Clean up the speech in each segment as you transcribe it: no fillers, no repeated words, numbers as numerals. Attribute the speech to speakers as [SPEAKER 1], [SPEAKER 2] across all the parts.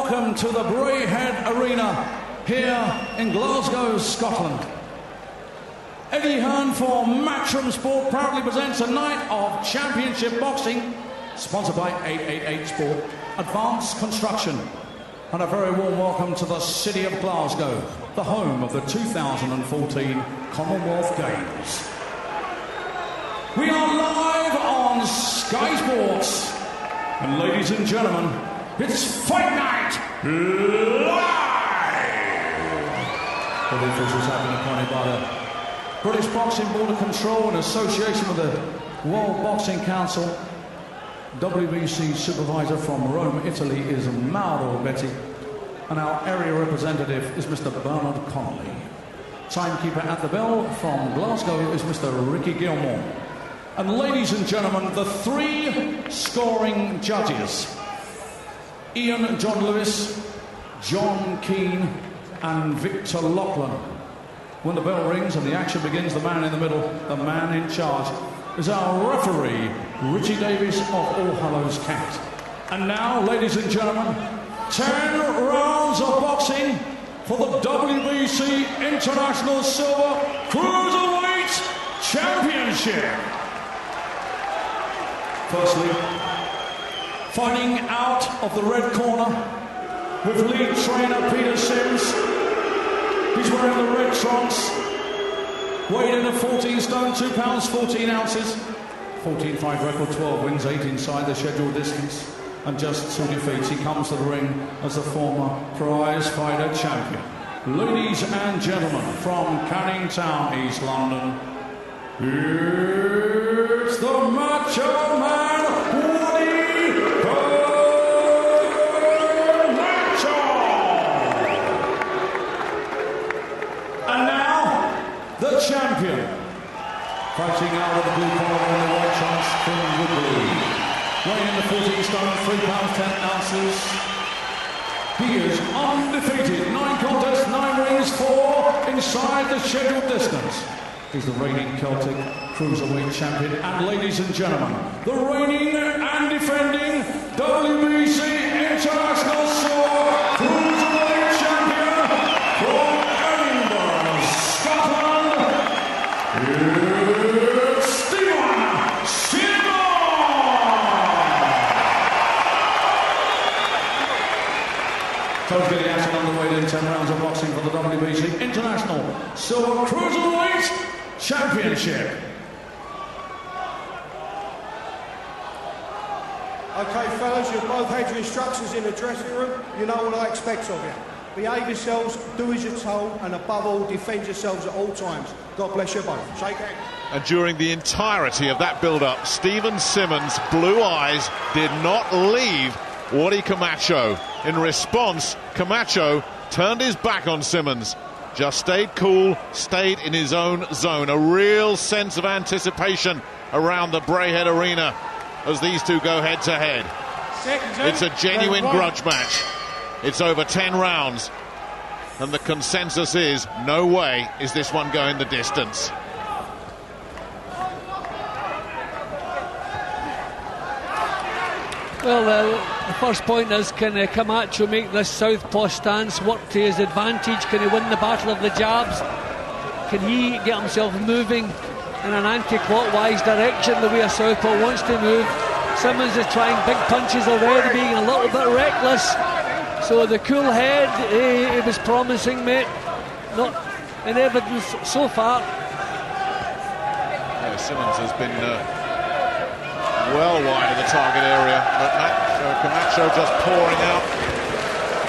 [SPEAKER 1] welcome to the Braehead Arena here in Glasgow, Scotland. Eddie Hearn for Matchroom Sport proudly presents a night of championship boxing, sponsored by 888 Sport, Advanced Construction, and a very warm welcome to the city of Glasgow, the home of the 2014 Commonwealth Games. We are live on Sky Sports, and ladies and gentlemen, it's Fight Night Live! All the officials have been appointed by the British Boxing Board of Control in association with the World Boxing Council. WBC supervisor from Rome, Italy is Mauro Betti, and our area representative is Mr. Bernard Connolly. Timekeeper at the bell from Glasgow is Mr. Ricky Gilmore. And ladies and gentlemen, the three scoring judges, Ian John Lewis, John Keane and Victor Lachlan. When the bell rings and the action begins, the man in the middle, the man in charge, is our referee, Richie Davis of All Hallows, Kent. And now, ladies and gentlemen, 10 rounds of boxing for the WBC International Silver Cruiserweight Championship. Firstly, fighting out of the red corner with lead trainer Peter Simmons. He's wearing the red trunks, weighed in at 14 stone, 2 pounds, 14 ounces. 14-5 record, 12 wins, 8 inside the scheduled distance, and just 2 defeats. He comes to the ring as the former prize fighter champion. Ladies and gentlemen, from Canning Town, East London, it's the Macho Man, Wadi Camacho! And now, the champion, fighting out of the blue corner in the white trunks from Woodley, weighing in the 14 stone, 3 pounds, 10 ounces. He is undefeated, 9 contests, 9 rings, 4 inside the scheduled distance. He's the reigning Celtic Cruiserweight champion, and ladies and gentlemen, the reigning and defending WBC International Silver Cruiserweight champion from Edinburgh, Scotland, it's Simmons! Toes getting action underway in 10 rounds of boxing for the WBC International Silver Cruiserweight Championship.
[SPEAKER 2] Okay, fellas, you've both had your instructions in the dressing room. You know what I expect of you. Behave yourselves, do as you're told, and above all, defend yourselves at all times. God bless you both. Shake hands.
[SPEAKER 3] And during the entirety of that build-up, Stephen Simmons' blue eyes did not leave Wadi Camacho. In response, Camacho turned his back on Simmons, just stayed cool, stayed in his own zone. A real sense of anticipation around the Braehead Arena as these two go head-to-head. It's a genuine grudge match. It's over 10 rounds, and the consensus is no way is this one going the distance.
[SPEAKER 4] Well, the first point is, can Camacho make this southpaw stance work to his advantage? Can he win the battle of the jabs? Can he get himself moving in an anti-clockwise direction the way a southpaw wants to move? Simmons is trying big punches already, being a little bit reckless. So the cool head, he was promising, mate. Not in evidence so far.
[SPEAKER 3] Yeah, Simmons has been well wide of the target area, but Camacho just pouring out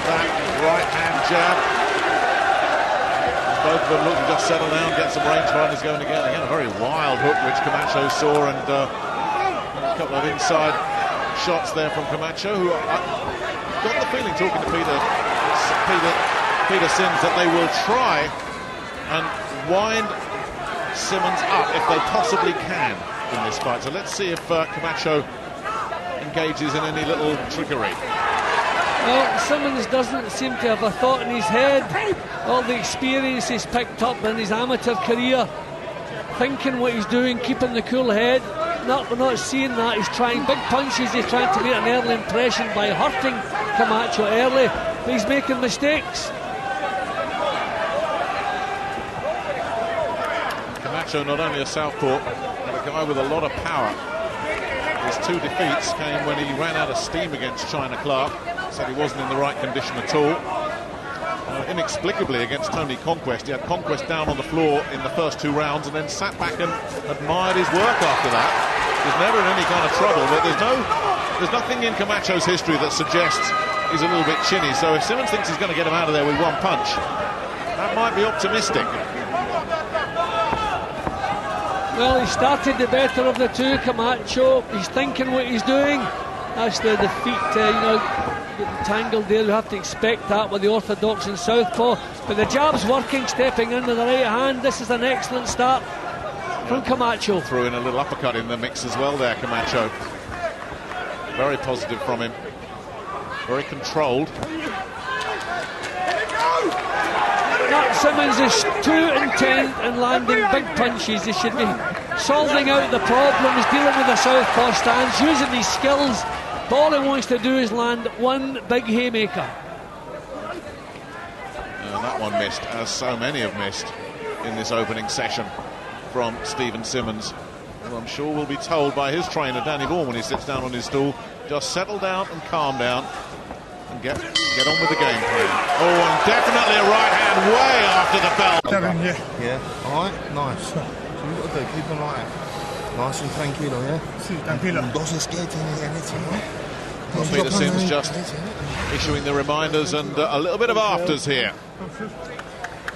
[SPEAKER 3] that right-hand jab. Both of them looking to just settle down, get some range fighters going again. Again, a very wild hook which Camacho saw, and a couple of inside shots there from Camacho, who I got the feeling, talking to Peter Sims, that they will try and wind Simmons up if they possibly can in this fight. So let's see if Camacho engages in any little trickery.
[SPEAKER 4] Well, Simmons doesn't seem to have a thought in his head. All the experience he's picked up in his amateur career, thinking what he's doing, keeping the cool head. we're not seeing that. He's trying big punches, he's trying to make an early impression by hurting Camacho early, but he's making mistakes.
[SPEAKER 3] Camacho, not only a southpaw, but a guy with a lot of power. His 2 defeats came when he ran out of steam against China Clark. Said he wasn't in the right condition at all. Inexplicably against Tony Conquest, he had Conquest down on the floor in the first 2 rounds and then sat back and admired his work after that. He's never in any kind of trouble, but there's nothing in Camacho's history that suggests he's a little bit chinny. So if Simmons thinks he's going to get him out of there with 1 punch, that might be optimistic.
[SPEAKER 4] Well, he started the better of the 2, Camacho. He's thinking what he's doing. That's the feet, getting tangled there. You have to expect that with the orthodox and southpaw. But the jab's working, stepping into the right hand. This is an excellent start from Camacho.
[SPEAKER 3] Threw in a little uppercut in the mix as well there, Camacho. Very positive from him. Very controlled.
[SPEAKER 4] Simmons is too intent in landing big punches. He should be solving out the problems, dealing with the southpaw stance, using his skills. But all he wants to do is land 1 big haymaker.
[SPEAKER 3] And that one missed, as so many have missed in this opening session from Stephen Simmons. Well, I'm sure we'll be told by his trainer, Danny Vaughan, when he sits down on his stool, just settle down and calm down and get on with the game plan. Oh, and definitely a right hand way after the bell.
[SPEAKER 5] Yeah, all right, nice. So you've got to do, keep on like that. Nice and tranquilo, yeah?
[SPEAKER 6] Sí, tranquilo.
[SPEAKER 5] No se skate anything, right?
[SPEAKER 3] Peter Sims just issuing the reminders and a little bit of afters here.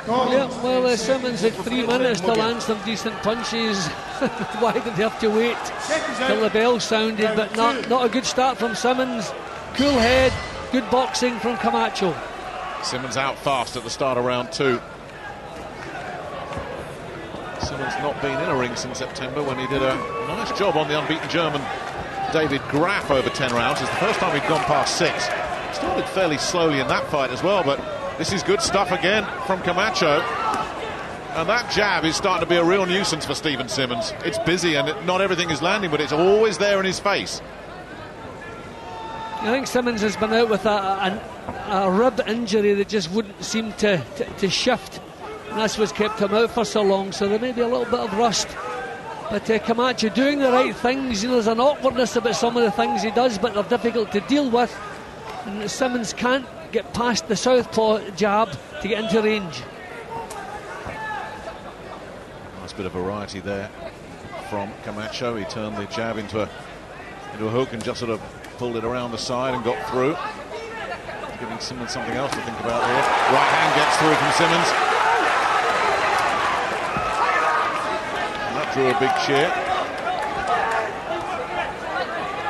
[SPEAKER 4] Yeah, well, Simmons had 3 minutes to land some decent punches. Why did they have to wait till the bell sounded? But not a good start from Simmons. Cool head, good boxing from Camacho.
[SPEAKER 3] Simmons out fast at the start of round 2. Simmons not been in a ring since September when he did a nice job on the unbeaten German David Graf over 10 rounds. It's the first time he'd gone past 6. Started fairly slowly in that fight as well, but this is good stuff again from Camacho. And that jab is starting to be a real nuisance for Stephen Simmons. It's busy and not everything is landing, but it's always there in his face.
[SPEAKER 4] I think Simmons has been out with a rib injury that just wouldn't seem to shift. And that's what's kept him out for so long, so there may be a little bit of rust. But Camacho doing the right things. There's an awkwardness about some of the things he does, but they're difficult to deal with. And Simmons can't get past the southpaw jab to get into range.
[SPEAKER 3] Nice bit of variety there from Camacho. He turned the jab into a hook and just sort of pulled it around the side and got through. Giving Simmons something else to think about here. Right hand gets through from Simmons. Drew a big cheer.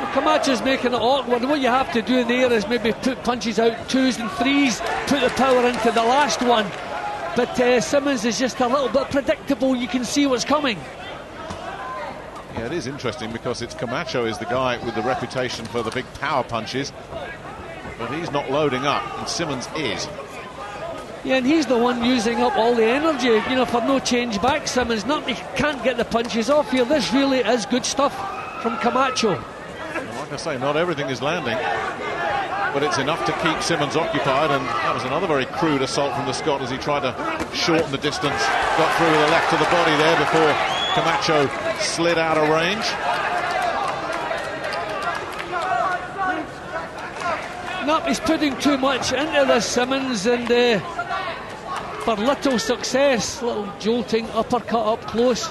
[SPEAKER 4] Well, Camacho's making it awkward. What you have to do there is maybe put punches out 2s and 3s, put the power into the last one. But Simmons is just a little bit predictable. You can see what's coming.
[SPEAKER 3] Yeah, it is interesting because it's Camacho is the guy with the reputation for the big power punches, but he's not loading up, and Simmons is.
[SPEAKER 4] Yeah, and he's the one using up all the energy, for no change back. Simmons he can't get the punches off here. This really is good stuff from Camacho.
[SPEAKER 3] Like I say, not everything is landing, but it's enough to keep Simmons occupied, and that was another very crude assault from the Scot as he tried to shorten the distance. Got through with the left to the body there before Camacho slid out of range.
[SPEAKER 4] He's putting too much into this, Simmons, and for little success. Little jolting uppercut up close.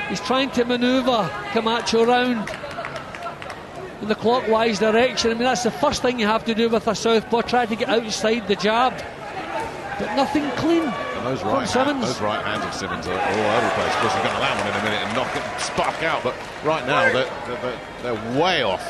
[SPEAKER 4] He's trying to manoeuvre Camacho round in the clockwise direction. I mean, that's the first thing you have to do with a southpaw, try to get outside the jab, but nothing clean.
[SPEAKER 3] And those
[SPEAKER 4] right
[SPEAKER 3] hands of Simmons are all over the place. Of course, he's going to land one in a minute and knock it, spark out, but right now they're way off.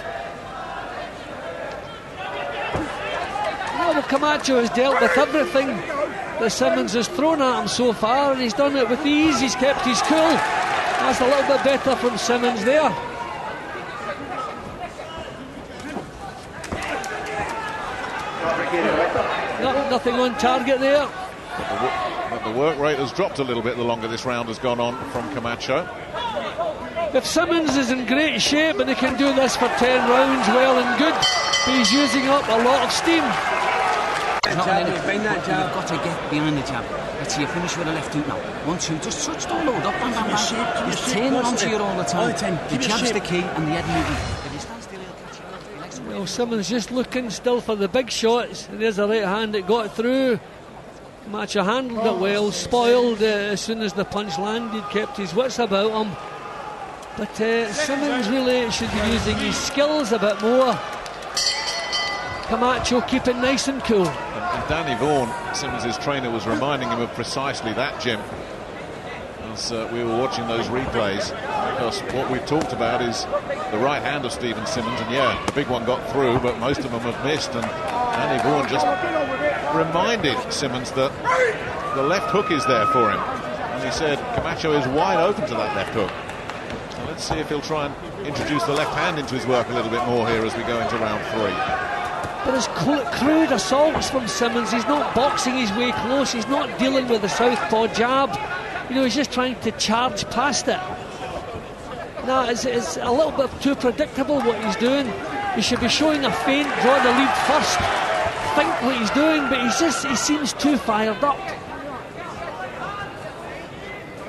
[SPEAKER 4] Well, Camacho has dealt with everything that Simmons has thrown at him so far, and he's done it with ease. He's kept his cool. That's a little bit better from Simmons there. Nothing on target there.
[SPEAKER 3] But the work rate has dropped a little bit the longer this round has gone on from Camacho.
[SPEAKER 4] If Simmons is in great shape and he can do this for 10 rounds, well and good, but he's using up a lot of steam.
[SPEAKER 6] You've got to get behind the jab. Let's see you finish with a left hook now. 1, 2, just touch, don't load up, bang, bang, bang. Just turn onto you all the time. The jab's the key and the head movement. If you stand still, he'll catch you.
[SPEAKER 4] Well, Simmons just looking still for the big shots, and there's a right hand that got through. Camacho handled it well, spoiled as soon as the punch landed, kept his wits about him. But Simmons really should be using his skills a bit more. Camacho keeping nice and cool.
[SPEAKER 3] And Danny Vaughan, Simmons' trainer, was reminding him of precisely that, Jim, as we were watching those replays, because what we've talked about is the right hand of Stephen Simmons, and yeah, the big one got through, but most of them have missed, and Danny Vaughan just reminded Simmons that the left hook is there for him, and he said Camacho is wide open to that left hook. So let's see if he'll try and introduce the left hand into his work a little bit more here as we go into round 3.
[SPEAKER 4] But it's crude assaults from Simmons. He's not boxing his way close. He's not dealing with the southpaw jab. You know, he's just trying to charge past it. Now, it's a little bit too predictable what he's doing. He should be showing a feint, draw the lead first, think what he's doing, but he seems too fired up.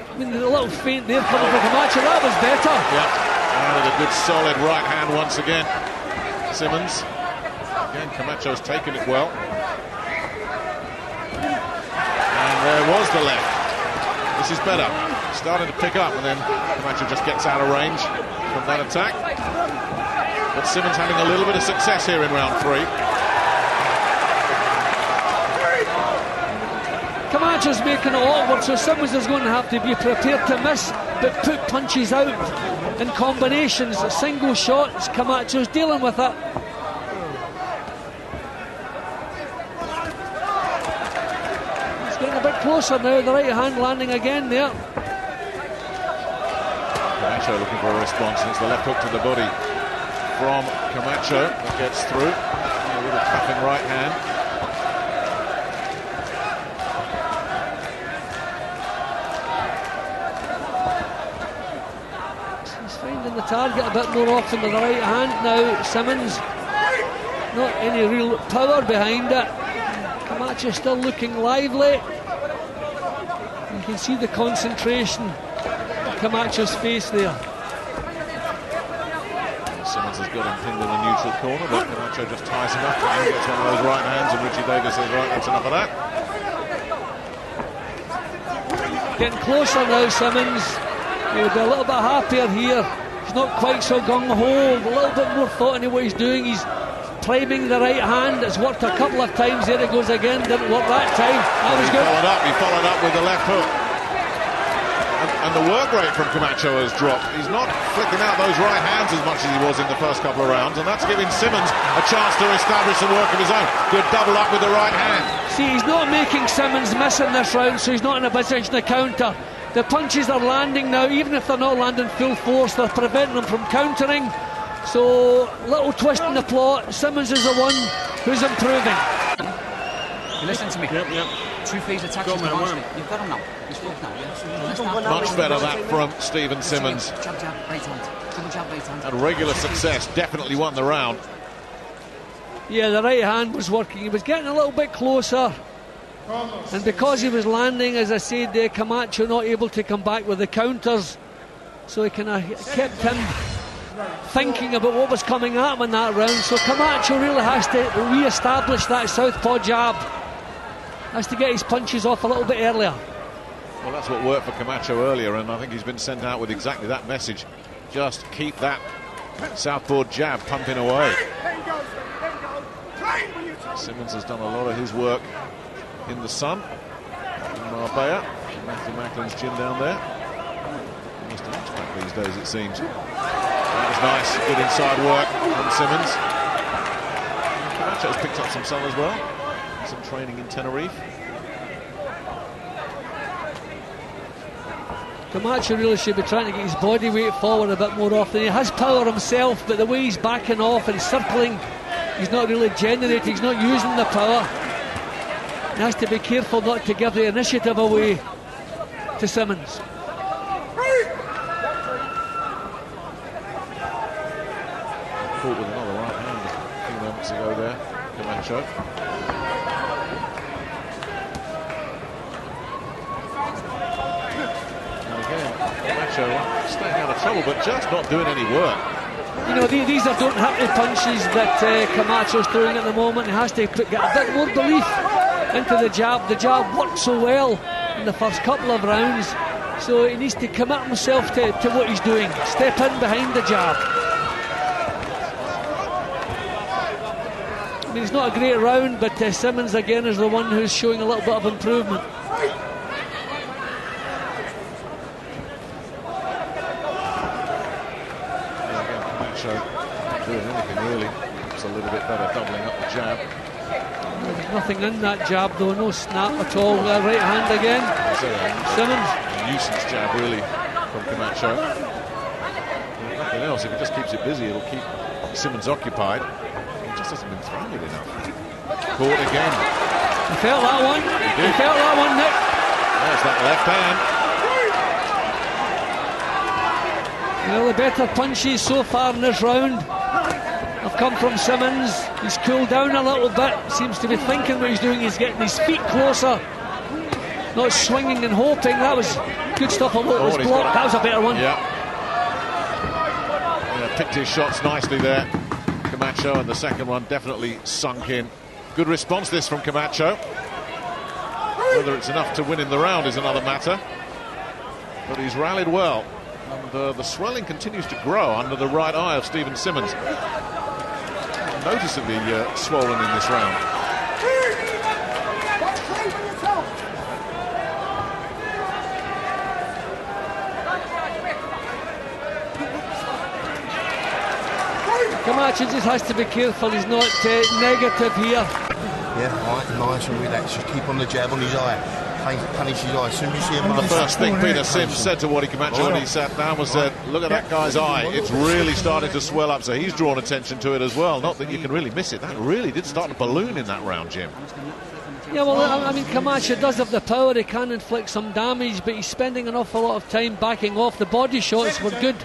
[SPEAKER 4] I mean, the little feint there for Camacho, that was better.
[SPEAKER 3] Yep, and with a good solid right hand once again. Simmons. Again, Camacho's taken it well. And there was the left. This is better. Starting to pick up, and then Camacho just gets out of range from that attack. But Simmons having a little bit of success here in round 3.
[SPEAKER 4] Camacho's making it awkward, so Simmons is going to have to be prepared to miss, but put punches out in combinations, single shots. Camacho's dealing with it. Getting a bit closer now, the right hand landing again there.
[SPEAKER 3] Camacho looking for a response, and it's the left hook to the body from Camacho that gets through. A little tapping right hand.
[SPEAKER 4] He's finding the target a bit more often with the right hand now, Simmons. Not any real power behind it. Camacho still looking lively. You can see the concentration on Camacho's face there.
[SPEAKER 3] Simmons has got him pinned in the neutral corner, but Camacho just ties him up and gets one of those right hands, and Richie Davis says, right, that's enough of that.
[SPEAKER 4] Getting closer now, Simmons. He'll be a little bit happier here. He's not quite so gung-ho, a little bit more thought into what he's doing. He's priming the right hand. It's worked a couple of times. There it goes again. Didn't work that time. That was good.
[SPEAKER 3] He followed up with the left hook. And the work rate from Camacho has dropped. He's not flicking out those right hands as much as he was in the first couple of rounds, and that's giving Simmons a chance to establish some work of his own. Good double up with the right hand.
[SPEAKER 4] See, he's not making Simmons miss in this round, so he's not in a position to counter. The punches are landing now. Even if they're not landing full force, they're preventing him from countering. So, little twist in the plot. Simmons is the one who's improving.
[SPEAKER 6] You listen to me.
[SPEAKER 3] Yep.
[SPEAKER 6] 2 phase attacks. You've got him now. He's fucked now. Yeah?
[SPEAKER 3] Much better that from Stephen Simmons.
[SPEAKER 6] Jab, jab, right hand. Double jab, right hand.
[SPEAKER 3] And regular success, definitely won the round.
[SPEAKER 4] Yeah, the right hand was working. He was getting a little bit closer. And because he was landing, as I said, Camacho not able to come back with the counters. So he kind of kept him thinking about what was coming at him in that round. So Camacho really has to re-establish that southpaw jab. Has to get his punches off a little bit earlier.
[SPEAKER 3] Well, that's what worked for Camacho earlier, and I think he's been sent out with exactly that message. Just keep that southpaw jab pumping away. Simmons has done a lot of his work in the sun in Marbella. Matthew Macklin's gym down there. Almost an expert these days, it seems. That was nice, good inside work from Simmons. Camacho's picked up some sun as well. Some training in Tenerife.
[SPEAKER 4] Camacho really should be trying to get his body weight forward a bit more often. He has power himself, but the way he's backing off and circling, he's not really generating, he's not using the power. He has to be careful not to give the initiative away to Simmons.
[SPEAKER 3] caught with another right hand a few moments ago there, Camacho. And again, Camacho staying out of trouble, but just not doing any work.
[SPEAKER 4] You know, these are don't happy punches that Camacho's throwing at the moment. He has to get a bit more belief into the jab. The jab worked so well in the first couple of rounds, so he needs to commit himself to what he's doing. Step in behind the jab. I mean, it's not a great round, but Simmons again is the one who's showing a little bit of improvement.
[SPEAKER 3] Doing anything really. It's a little bit better doubling up the jab.
[SPEAKER 4] There's nothing in that jab though, no snap at all. Right hand again. Simmons.
[SPEAKER 3] A nuisance jab really from Camacho. If nothing else, if he just keeps it busy, it'll keep Simmons occupied. He just hasn't been throwing it enough. Caught again.
[SPEAKER 4] He felt that one. He felt that one, Nick.
[SPEAKER 3] There's that left hand.
[SPEAKER 4] Well, the better punches so far in this round have come from Simmons. He's cooled down a little bit. Seems to be thinking what he's doing. He's getting his feet closer, not swinging and hoping. That was good stuff. Although it was blocked. That was a better one.
[SPEAKER 3] Yeah, picked his shots nicely there, Camacho, and the second one definitely sunk in. Good response this from Camacho. Whether it's enough to win in the round is another matter, but he's rallied well. And the swelling continues to grow under the right eye of Stephen Simmons. Noticeably swollen in this round.
[SPEAKER 4] Camacho just has to be careful he's not negative here.
[SPEAKER 5] Yeah, right, nice and relaxed. Just keep on the jab on his eye. Punish his eye. As soon as you see him,
[SPEAKER 3] the first thing Peter Sims said to Wadi Camacho when he sat down was that, look at that guy's eye. It's really starting to swell up, so he's drawn attention to it as well. Not that you can really miss it. That really did start to balloon in that round, Jim.
[SPEAKER 4] Yeah, well, I mean, Camacho does have the power. He can inflict some damage, but he's spending an awful lot of time backing off. The body shots were good.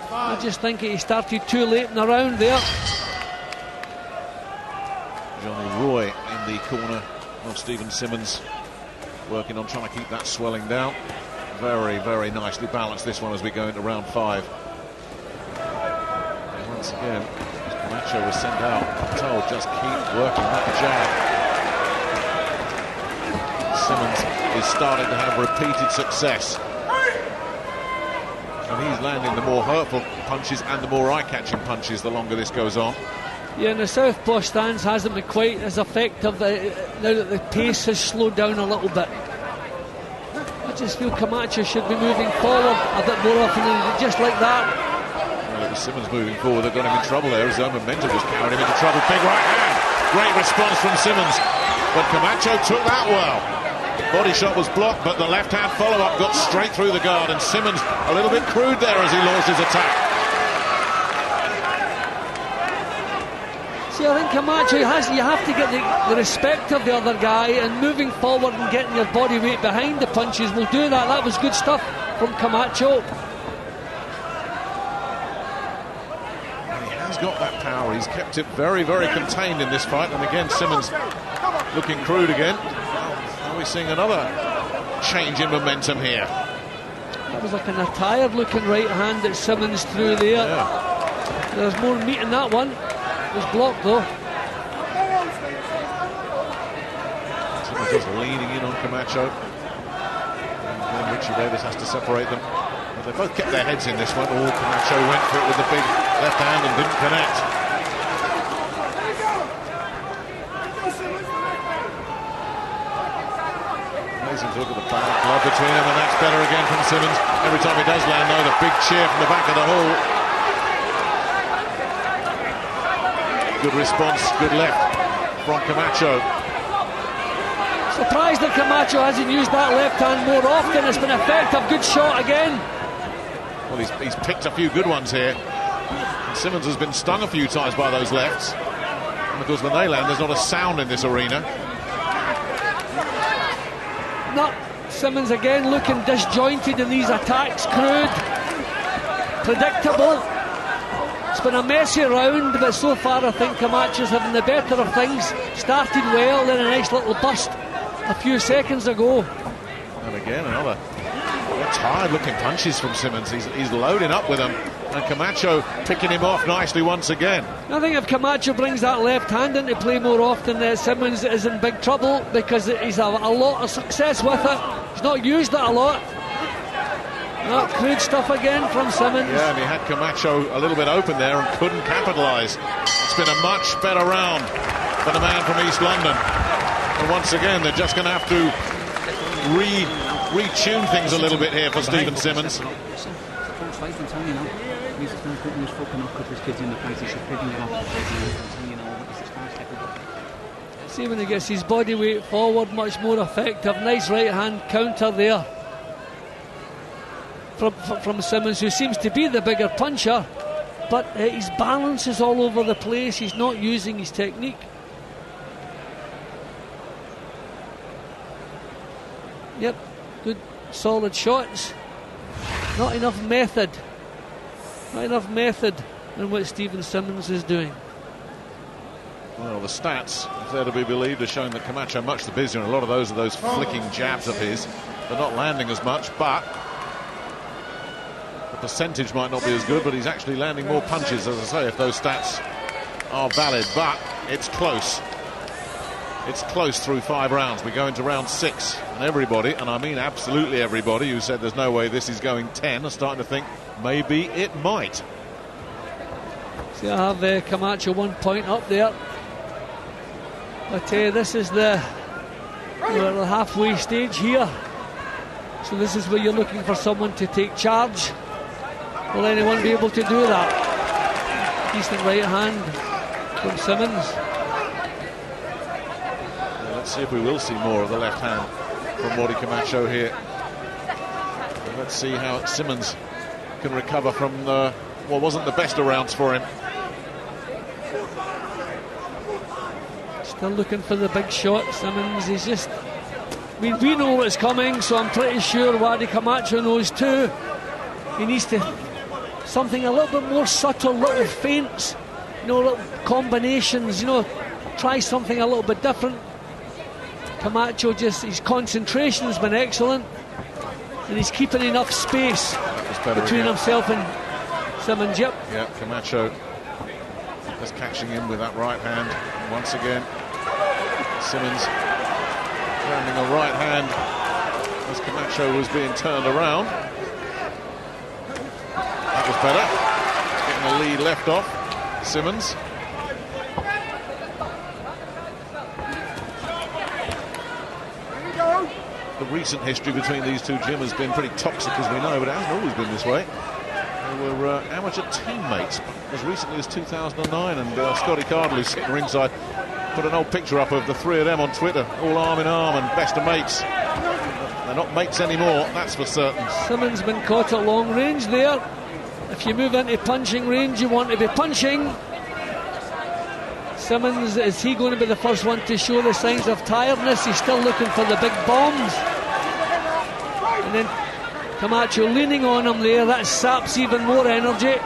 [SPEAKER 4] I just think he started too late in the round there.
[SPEAKER 3] Johnny Roy in the corner of Stephen Simmons, working on trying to keep that swelling down. Very, very nicely balanced this one as we go into round 5. And once again, Camacho was sent out, told just keep working that jab. Simmons is starting to have repeated success. And he's landing the more hurtful punches and the more eye-catching punches the longer this goes on.
[SPEAKER 4] Yeah, and the southpaw stance hasn't been quite as effective now that the pace has slowed down a little bit. I just feel Camacho should be moving forward a bit more often than just like that.
[SPEAKER 3] Well, it was Simmons moving forward that got him in trouble there. His own momentum was carrying him into trouble. Big right hand. Great response from Simmons. But Camacho took that well. Body shot was blocked, but the left-hand follow-up got straight through the guard, and Simmons a little bit crude there as he launched his attack.
[SPEAKER 4] See, I think Camacho, you have to get the respect of the other guy, and moving forward and getting your body weight behind the punches will do that. That was good stuff from Camacho.
[SPEAKER 3] And he has got that power. He's kept it very, very contained in this fight. And again, Simmons looking crude again. Are we seeing another change in momentum here?
[SPEAKER 4] That was like an tired looking right hand that Simmons threw there. Yeah. There's more meat in that one. It was blocked though.
[SPEAKER 3] Simmons just leaning in on Camacho. And Richie Davis has to separate them. But they both kept their heads in this one. Camacho went for it with the big left hand and didn't connect. Amazing to look at the back blood between them, and that's better again from Simmons. Every time he does land though, the big cheer from the back of the hall. Good response, good left from Camacho.
[SPEAKER 4] Surprised that Camacho hasn't used that left hand more often. It's been effective. Good shot again.
[SPEAKER 3] Well, he's picked a few good ones here. And Simmons has been stung a few times by those lefts. And of course, when they land, there's not a sound in this arena.
[SPEAKER 4] Not Simmons again looking disjointed in these attacks. Crude, predictable. It's been a messy round, but so far I think Camacho's having the better of things. Started well, then a nice little burst a few seconds ago.
[SPEAKER 3] And again, another tired-looking punches from Simmons. He's loading up with them, and Camacho picking him off nicely once again.
[SPEAKER 4] I think if Camacho brings that left hand into play more often, Simmons is in big trouble, because he's a lot of success with it. He's not used it a lot. Not crude stuff again from Simmons.
[SPEAKER 3] Yeah, and he had Camacho a little bit open there and couldn't capitalise. It's been a much better round for the man from East London. And once again, they're just going to have to retune things a little bit here for Stephen Simmons.
[SPEAKER 4] See, when he gets his body weight forward, much more effective. Nice right hand counter there from Simmons, who seems to be the bigger puncher, but his balance is all over the place. He's not using his technique. Yep, good solid shots. Not enough method in what Stephen Simmons is doing.
[SPEAKER 3] Well, the stats, if they're to be believed, are showing that Camacho much the busier, and a lot of those are those flicking jabs of his. They're not landing as much, but the percentage might not be as good, but he's actually landing more punches, as I say, if those stats are valid. But it's close. It's close through 5 rounds. We go into round 6, and everybody, and I mean absolutely everybody, who said there's no way this is going 10, are starting to think maybe it might.
[SPEAKER 4] See, I have Camacho 1 point up there. But this is the halfway stage here. So this is where you're looking for someone to take charge. Will anyone be able to do that? Decent right hand from Simmons.
[SPEAKER 3] Let's see if we will see more of the left hand from Wadi Camacho here. And let's see how Simmons can recover from what wasn't the best of rounds for him.
[SPEAKER 4] Still looking for the big shot, Simmons. He's just... we know what's coming, so I'm pretty sure Wadi Camacho knows too. He needs to... something a little bit more subtle, little feints, little combinations, try something a little bit different. Camacho, just his concentration has been excellent, and he's keeping enough space between himself and Simmons. Yep.
[SPEAKER 3] Yeah, Camacho just catching him with that right hand. And once again, Simmons landing a right hand as Camacho was being turned around. That was better. Getting the lead left off, Simmons. The recent history between these two, Jim, has been pretty toxic, as we know, but it hasn't always been this way. They were amateur teammates as recently as 2009, and Scotty Cardle, who's sitting ringside, put an old picture up of the three of them on Twitter, all arm in arm and best of mates. They're not mates anymore, that's for certain.
[SPEAKER 4] Simmons been caught at long range there. If you move into punching range, you want to be punching. Simmons, is he going to be the first one to show the signs of tiredness? He's still looking for the big bombs. And then Camacho leaning on him there, that saps even more energy.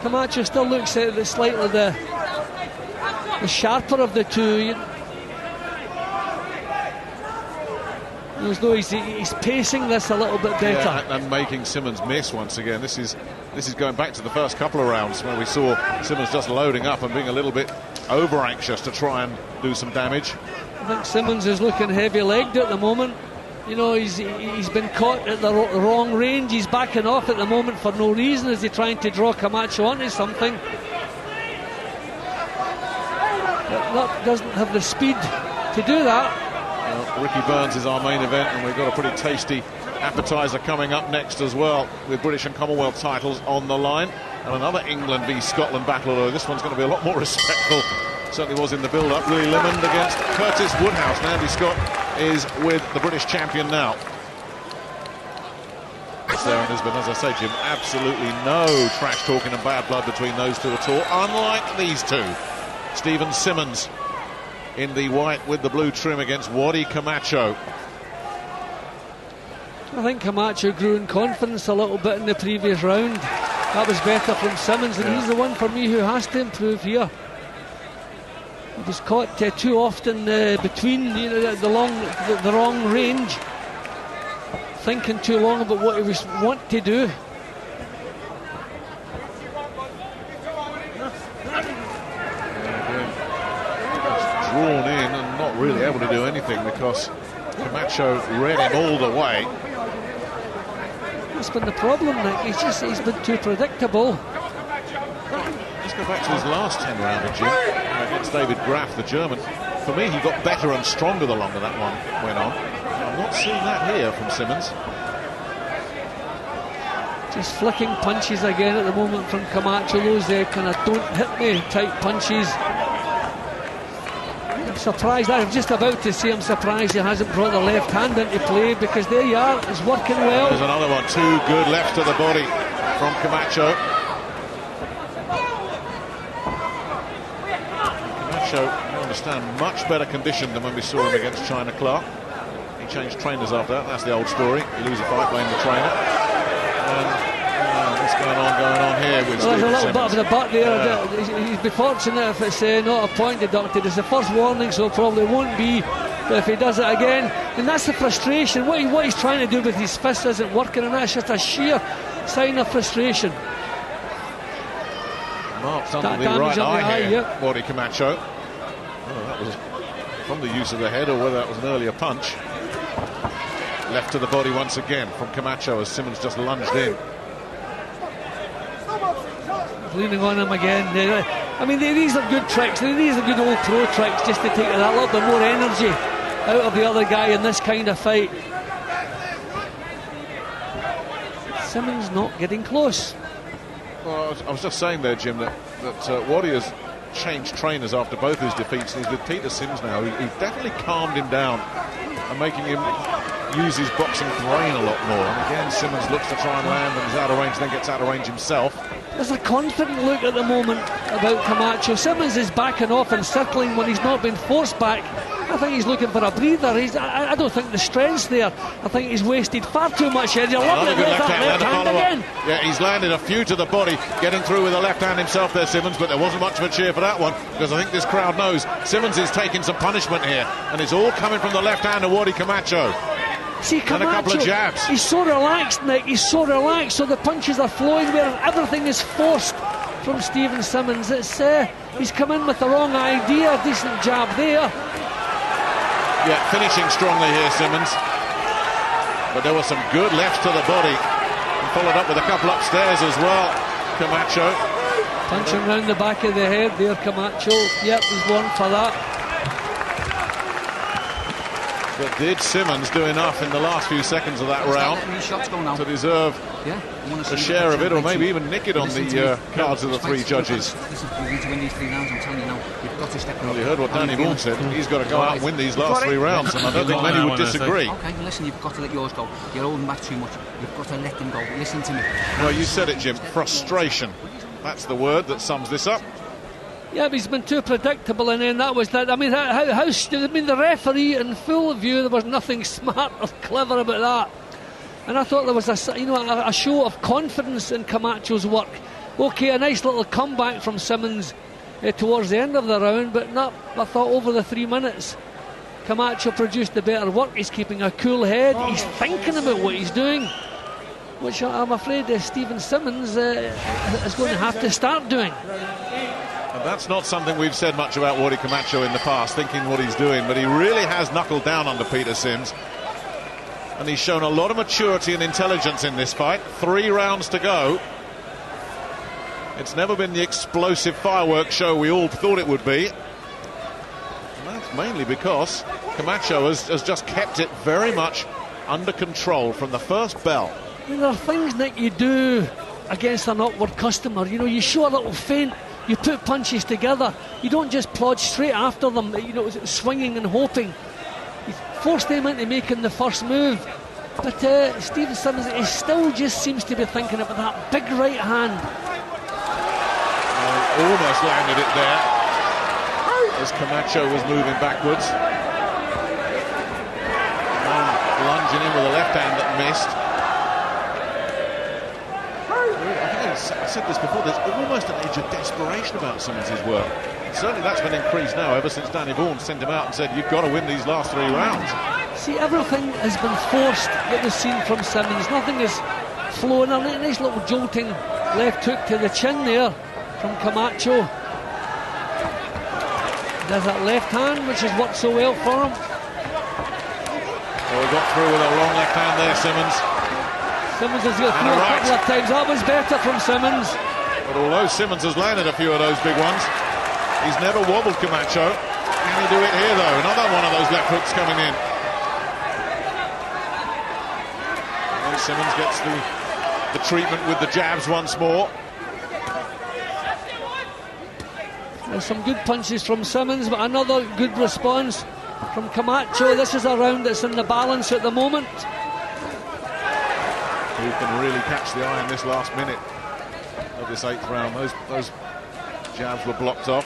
[SPEAKER 4] Camacho still looks at the slightly the sharper of the two. As though he's pacing this a little bit better.
[SPEAKER 3] Yeah, and making Simmons miss once again. This is going back to the first couple of rounds where we saw Simmons just loading up and being a little bit over anxious to try and do some damage.
[SPEAKER 4] I think Simmons is looking heavy-legged at the moment. He's been caught at the wrong range. He's backing off at the moment for no reason. Is he trying to draw Camacho onto something? That doesn't have the speed to do that.
[SPEAKER 3] Ricky Burns is our main event, and we've got a pretty tasty appetizer coming up next as well, with British and Commonwealth titles on the line, and another England v Scotland battle, although this one's going to be a lot more respectful. Certainly was in the build-up. Louis Limond against Curtis Woodhouse, and Andy Scott is with the British champion now. It's there in Lisbon, as I say, Jim, absolutely no trash talking and bad blood between those two at all, unlike these two. Stephen Simmons in the white with the blue trim against Wadi Camacho.
[SPEAKER 4] I think Camacho grew in confidence a little bit in the previous round. That was better from Simmons, and he's the one for me who has to improve here. He was caught too often between the wrong range, thinking too long about what he was want to do.
[SPEAKER 3] Drawn in and not really able to do anything because Camacho read him all the way.
[SPEAKER 4] That's been the problem, Nick. He's been too predictable.
[SPEAKER 3] Let's go back to his last 10-rounder, Jim, against David Graf, the German. For me, he got better and stronger the longer that one went on. I'm not seeing that here from Simmons.
[SPEAKER 4] Just flicking punches again at the moment from Camacho. Those kind of don't hit me type punches. I'm surprised. I'm just about to say I'm surprised he hasn't brought the left hand into play, because there you are, it's working well.
[SPEAKER 3] There's another one, 2 good left to the body from Camacho. Camacho, I understand, much better condition than when we saw him against China Clark. He changed trainers after that. That's the old story. You lose a fight, blame the trainer. What's going on here with
[SPEAKER 4] There's a little
[SPEAKER 3] Simmons.
[SPEAKER 4] bit of the butt there. He'd be fortunate if it's not a point deducted. It's the first warning, so it probably won't be. But if he does it again, and that's the frustration. What he's trying to do with his fist isn't working, and that's just a sheer sign of frustration.
[SPEAKER 3] Marks under the right eye here, Wadi Camacho. Oh, that was from the use of the head, or whether that was an earlier punch. Left to the body once again from Camacho as Simmons just lunged in.
[SPEAKER 4] Leaning on him again. I mean, these are good tricks. These are good old pro tricks, just to take that little bit more energy out of the other guy in this kind of fight. Simmons not getting close.
[SPEAKER 3] Well, I was just saying there, Jim, that Wadi has changed trainers after both his defeats. He's with Peter Sims now. He's definitely calmed him down and making him use his boxing brain a lot more. And again, Simmons looks to try and land and is out of range, then gets out of range himself.
[SPEAKER 4] There's a confident look at the moment about Camacho. Simmons is backing off and circling when he's not been forced back. I think he's looking for a breather. I don't think the strength's there. I think he's wasted far too much energy. Lovely left hand again.
[SPEAKER 3] Yeah, he's landed a few to the body, getting through with the left hand himself there, Simmons, but there wasn't much of a cheer for that one, because I think this crowd knows Simmons is taking some punishment here, and it's all coming from the left hand of Wadi Camacho.
[SPEAKER 4] See, Camacho,
[SPEAKER 3] and a couple of jabs.
[SPEAKER 4] He's so relaxed, Nick. He's so relaxed, so the punches are flowing where everything is forced from Stephen Simmons. He's come in with the wrong idea. Decent jab there.
[SPEAKER 3] Yeah, finishing strongly here, Simmons. But there was some good left to the body. And followed up with a couple upstairs as well, Camacho.
[SPEAKER 4] Punching round the back of the head there, Camacho. Yep, he's one for that.
[SPEAKER 3] But did Simmons do enough in the last few seconds of that round to deserve a share of it, or maybe even nick it on the cards of the 3 judges?
[SPEAKER 6] Listen, you need to win these 3 rounds, I'm telling you now. You've got to step up.
[SPEAKER 3] Well, you heard what Danny Bourne said. He's got to go out and win these last 3 rounds, and I don't think many would disagree.
[SPEAKER 6] Okay, well, listen, you've got to let yours go. You're holding back too much. You've got to let them go. Listen to me.
[SPEAKER 3] Well, you said it, Jim. Frustration. That's the word that sums this up.
[SPEAKER 4] Yeah, but he's been too predictable, and then that was that. I mean, the referee, in full view, there was nothing smart or clever about that. And I thought there was a show of confidence in Camacho's work. Okay, a nice little comeback from Simmons towards the end of the round, but not. I thought over the 3 minutes, Camacho produced the better work. He's keeping a cool head. He's thinking about what he's doing, which I'm afraid Stephen Simmons is going to have to start doing.
[SPEAKER 3] And that's not something we've said much about Wadi Camacho in the past, thinking what he's doing, but he really has knuckled down under Peter Sims. And he's shown a lot of maturity and intelligence in this fight. 3 rounds to go. It's never been the explosive fireworks show we all thought it would be. And that's mainly because Camacho has just kept it very much under control from the first bell.
[SPEAKER 4] I mean, there are things that you do against an awkward customer. You know, you show a little feint. You put punches together. You don't just plod straight after them, swinging and hoping. You force them into making the first move. But Stephen Simmons, he still just seems to be thinking about that big right hand.
[SPEAKER 3] Almost landed it there as Camacho was moving backwards. And lunging in with a left hand that missed. I think I said this before, there's almost an edge of desperation about Simmons' work. Certainly that's been increased now ever since Danny Vaughan sent him out and said, you've got to win these last 3 rounds.
[SPEAKER 4] See, everything has been forced that we've seen from Simmons. Nothing is flowing. A nice little jolting left hook to the chin there from Camacho. Does that left hand, which has worked so well for him.
[SPEAKER 3] Well, we got through with a long left hand there, Simmons.
[SPEAKER 4] Simmons has got through a couple of times. That was better from Simmons.
[SPEAKER 3] But although Simmons has landed a few of those big ones, he's never wobbled Camacho. Can he do it here, though? Another one of those left hooks coming in. And Simmons gets the treatment with the jabs once more.
[SPEAKER 4] There's some good punches from Simmons, but another good response from Camacho. This is a round that's in the balance at the moment.
[SPEAKER 3] Who can really catch the eye in this last minute of this 8th round? Those jabs were blocked off.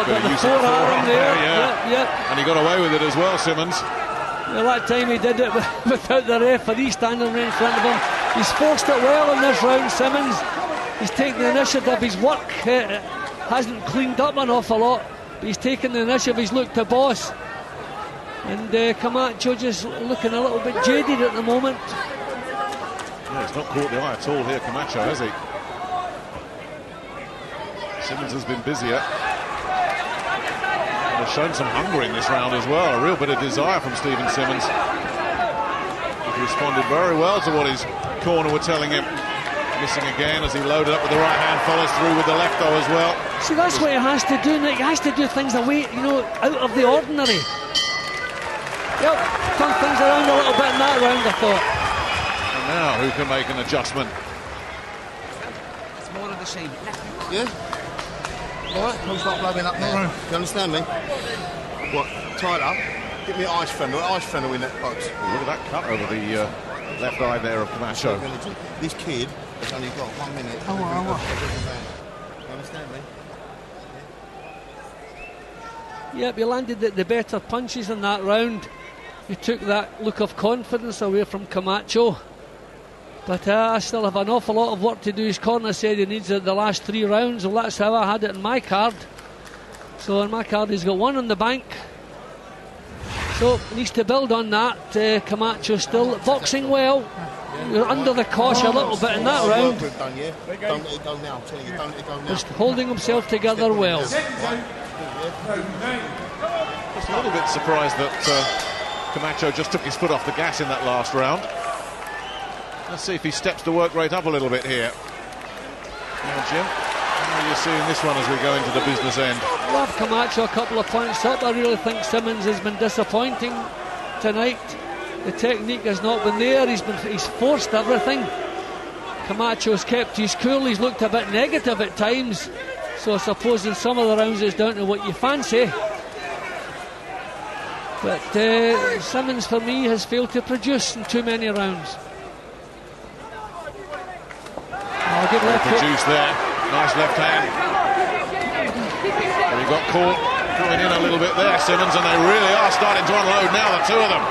[SPEAKER 4] The forearm there. Yep.
[SPEAKER 3] And he got away with it as well, Simmons.
[SPEAKER 4] Well, that time he did it without the referee standing right in front of him. He's forced it well in this round, Simmons. He's taken the initiative. His work hasn't cleaned up an awful lot, but he's taken the initiative. He's looked to boss. And Camacho just looking a little bit jaded at the moment.
[SPEAKER 3] Yeah, he's not caught the eye at all here, Camacho, has he? Simmons has been busier. And has shown some hunger in this round as well. A real bit of desire from Stephen Simmons. He responded very well to what his corner were telling him. Missing again as he loaded up with the right hand, follows through with the left though as well.
[SPEAKER 4] See, that's what he has to do, Nick. He has to do things away, out of the ordinary. Yep, turned things around a little bit in that round, I thought.
[SPEAKER 3] And now, who can make an adjustment?
[SPEAKER 6] It's more of the same.
[SPEAKER 5] Yeah? Alright, I'll start blowing up now. You understand me? What? Tied up? Get me an ice fender in that box.
[SPEAKER 3] Well, look at that cut over the left eye there of Camacho.
[SPEAKER 5] This kid has only got 1 minute. You understand me?
[SPEAKER 4] Yep, he landed the better punches in that round. He took that look of confidence away from Camacho. But I still have an awful lot of work to do. His corner said he needs the last 3 rounds. Well, that's how I had it in my card. So in my card he's got 1 in the bank. So needs to build on that. Camacho still boxing well. You're under the cosh a little bit in that round.
[SPEAKER 5] Don't let it go now, I'm telling you, don't let it go now.
[SPEAKER 4] Just holding himself together well.
[SPEAKER 3] Just a little bit surprised that Camacho just took his foot off the gas in that last round. Let's see if he steps the work rate up a little bit here. Now, Jim, how are you seeing this one as we go into the business end?
[SPEAKER 4] Well, Camacho a couple of points up. I really think Simmons has been disappointing tonight. The technique has not been there. He's forced everything. Camacho's kept his cool. He's looked a bit negative at times. So I suppose in some of the rounds it's down to what you fancy. But Simmons, for me, has failed to produce in too many rounds. Good left
[SPEAKER 3] produced there. Nice left hand. But he got caught coming in a little bit there, Simmons, and they really are starting to unload now, the two of them.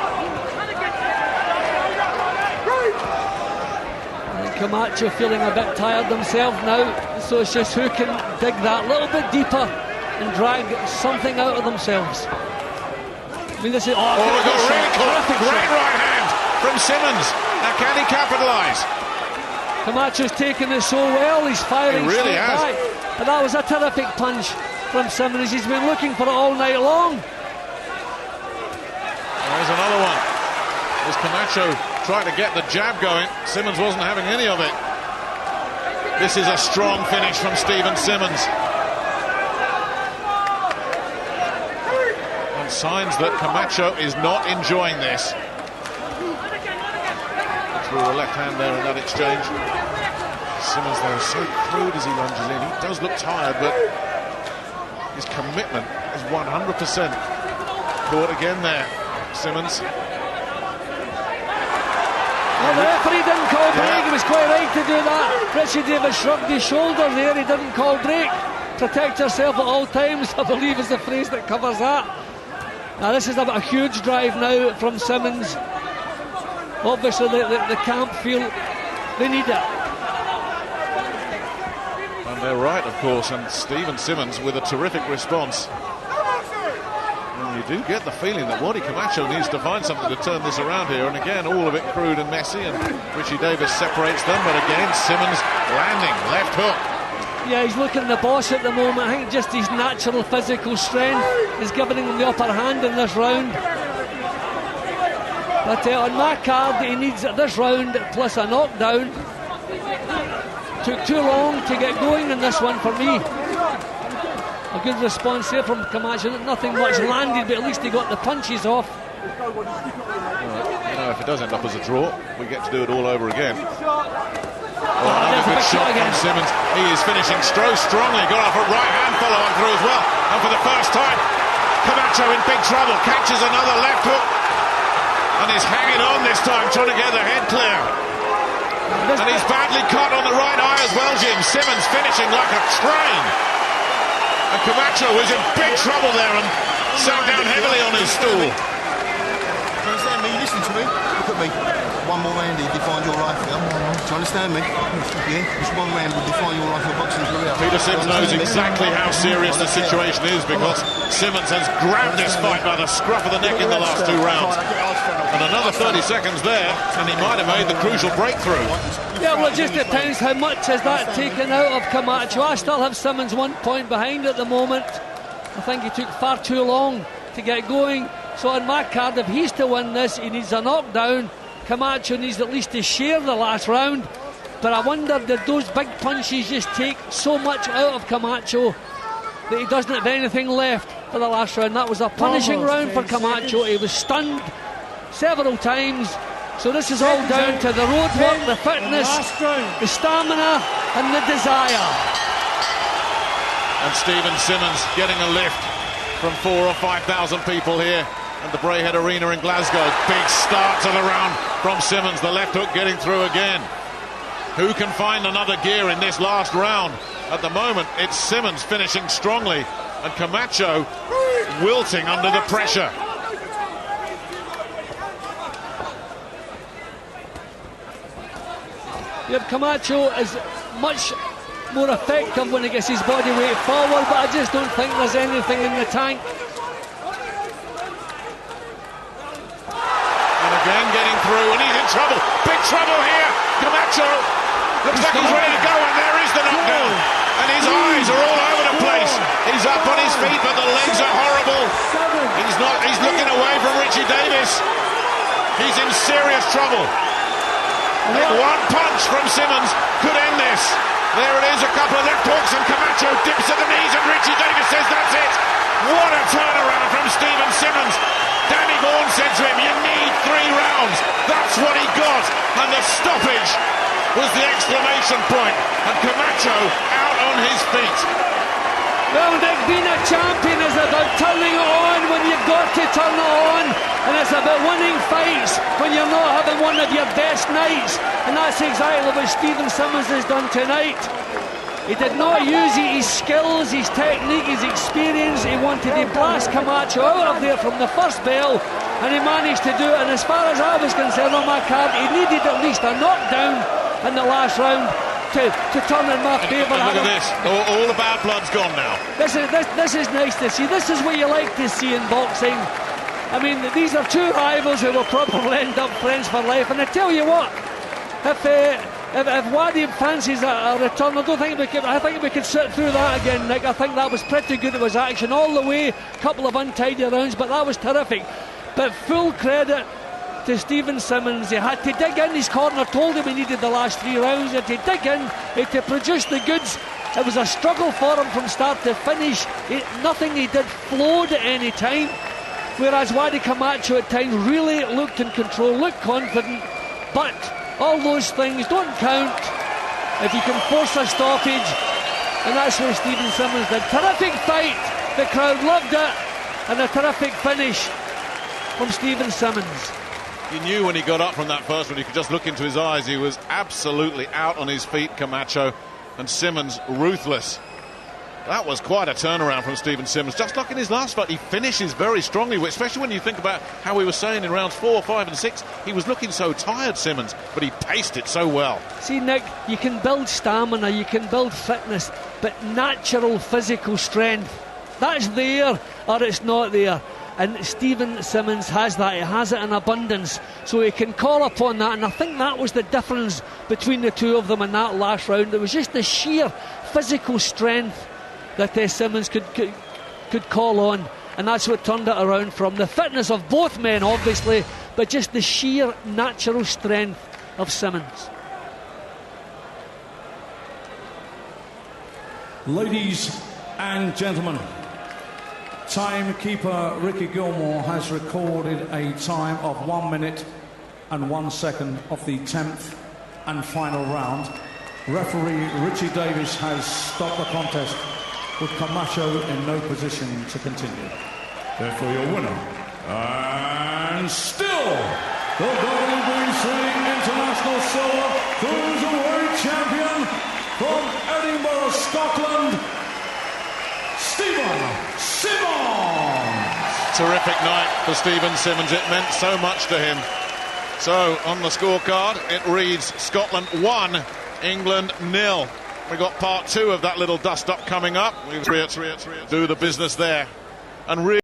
[SPEAKER 4] I think Camacho feeling a bit tired himself now, so it's just who can dig that little bit deeper and drag something out of themselves. I mean, this is
[SPEAKER 3] we got really caught. Great right hand from Simmons. Now can he capitalise?
[SPEAKER 4] Camacho's taken it so well, he's firing
[SPEAKER 3] really
[SPEAKER 4] straight back. But that was a terrific punch from Simmons. He's been looking for it all night long.
[SPEAKER 3] There's another one. As Camacho tried to get the jab going, Simmons wasn't having any of it. This is a strong finish from Stephen Simmons. And signs that Camacho is not enjoying this. Through the left hand there in that exchange. Simmons though is so crude as he lunges in. He does look tired, but his commitment is 100%. Caught again there, Simmons.
[SPEAKER 4] Well, the referee didn't call break. He was quite right to do that. Richie Davis shrugged his shoulder there. He didn't call break. Protect yourself at all times, I believe, is the phrase that covers that. Now this is a huge drive now from Simmons. Obviously the camp feel they need it.
[SPEAKER 3] And they're right, of course, and Stephen Simmons with a terrific response. And you do get the feeling that Wadi Camacho needs to find something to turn this around here, and again all of it crude and messy, and Richie Davis separates them, but again Simmons landing, left hook.
[SPEAKER 4] Yeah, he's looking the boss at the moment. I think just his natural physical strength is giving him the upper hand in this round. But on my card, he needs this round plus a knockdown. Took too long to get going in this one for me. A good response there from Camacho. Nothing much landed, but at least he got the punches off.
[SPEAKER 3] You know, if it does end up as a draw, we get to do it all over again.
[SPEAKER 4] There's
[SPEAKER 3] Another
[SPEAKER 4] a
[SPEAKER 3] good
[SPEAKER 4] big
[SPEAKER 3] shot
[SPEAKER 4] shot again.
[SPEAKER 3] from Simmons. He is finishing strongly. Got off a right hand follow on through as well. And for the first time, Camacho in big trouble. Catches another left hook. And he's hanging on this time, trying to get the head clear. And he's badly cut on the right eye as well, Jim. Simmons finishing like a train. And Camacho is in big trouble there and sat down heavily on his stool.
[SPEAKER 5] Do you understand me? Listen to me. Look at me. One more round, he defined your life. Yeah? Do you understand me? Yeah, just one round will define your life, your boxing career.
[SPEAKER 3] Peter Sims knows exactly how serious the situation is because Simmons has grabbed this fight by the scruff of the neck in the last 2 rounds. And another 30 seconds there, and he might have made the crucial breakthrough.
[SPEAKER 4] Yeah, well, it just depends how much has that taken out of Camacho. I still have Simmons 1 point behind at the moment. I think he took far too long to get going. So on my card, if he's to win this, he needs a knockdown. Camacho needs at least to share the last round. But I wonder, did those big punches just take so much out of Camacho that he doesn't have anything left for the last round? That was a punishing round for Camacho. He was stunned several times. So this is all down to the road work, the fitness, the stamina and the desire.
[SPEAKER 3] And Stephen Simmons getting a lift from 4,000 or 5,000 people here at the Braehead Arena in Glasgow. Big start to the round from Simmons. The left hook getting through again. Who can find another gear in this last round? At the moment, it's Simmons finishing strongly and Camacho wilting under the pressure.
[SPEAKER 4] Yep, Camacho is much more effective when he gets his body weight forward, but I just don't think there's anything in the tank.
[SPEAKER 3] And again getting through, and he's in trouble. Big trouble here. Camacho looks like he's ready to go, and there is the knockdown. And his eyes are all over the place. He's up on his feet, but the legs are horrible. He's looking away from Richie Davis. He's in serious trouble. I think one punch from Simmons could end this. There it is, a couple of left hooks, and Camacho dips at the knees, and Richie Davis says that's it. What a turnaround from Stephen Simmons. Danny Bourne said to him, you need 3 rounds. That's what he got, and the stoppage was the exclamation point, and Camacho out on his feet.
[SPEAKER 4] Well, Nick, being a champion is about turning it on when you've got to turn it on, and it's about winning fights when you're not having one of your best nights, and that's exactly what Stephen Simmons has done tonight. He did not use his skills, his technique, his experience. He wanted to blast Camacho out of there from the first bell, and he managed to do it. And as far as I was concerned on my card, he needed at least a knockdown in the last round to turn in my favour.
[SPEAKER 3] Look at this, all the bad blood's gone now.
[SPEAKER 4] This is nice to see. This is what you like to see in boxing. I mean, these are 2 rivals who will probably end up friends for life. And I tell you what, if Wadi fancies a return, I think we could sit through that again, Nick. I think that was pretty good. It was action all the way, a couple of untidy rounds, but that was terrific. But full credit to Stephen Simmons. He had to dig in. His corner told him he needed the last 3 rounds. He had to dig in, he had to produce the goods. It was a struggle for him from start to finish. Nothing he did flowed at any time, whereas Wadi Camacho at times really looked in control, looked confident. But all those things don't count if you can force a stoppage, and that's what Stephen Simmons did. Terrific fight, the crowd loved it, and a terrific finish from Stephen Simmons.
[SPEAKER 3] You knew when he got up from that first one, you could just look into his eyes. He was absolutely out on his feet, Camacho, and Simmons ruthless. That was quite a turnaround from Stephen Simmons. Just like in his last fight, he finishes very strongly, especially when you think about how we were saying in rounds 4, 5 and 6. He was looking so tired, Simmons, but he paced it so well.
[SPEAKER 4] See, Nick, you can build stamina, you can build fitness, but natural physical strength, that's there or it's not there. And Stephen Simmons has that. He has it in abundance, so he can call upon that. And I think that was the difference between the two of them in that last round. It was just the sheer physical strength that Simmons could call on, and that's what turned it around from the fitness of both men, obviously, but just the sheer natural strength of Simmons.
[SPEAKER 1] Ladies and gentlemen, timekeeper Ricky Gilmore has recorded a time of 1 minute and 1 second of the 10th and final round. Referee Richie Davis has stopped the contest with Camacho in no position to continue. Therefore, your winner, and still the WBC International Silver Cruiserweight Champion from Edinburgh, Scotland, Stephen Simmons.
[SPEAKER 3] Terrific night for Stephen Simmons. It meant so much to him. So, on the scorecard, it reads Scotland 1, England 0. We got part 2 of that little dust-up coming up. We do the business there. And really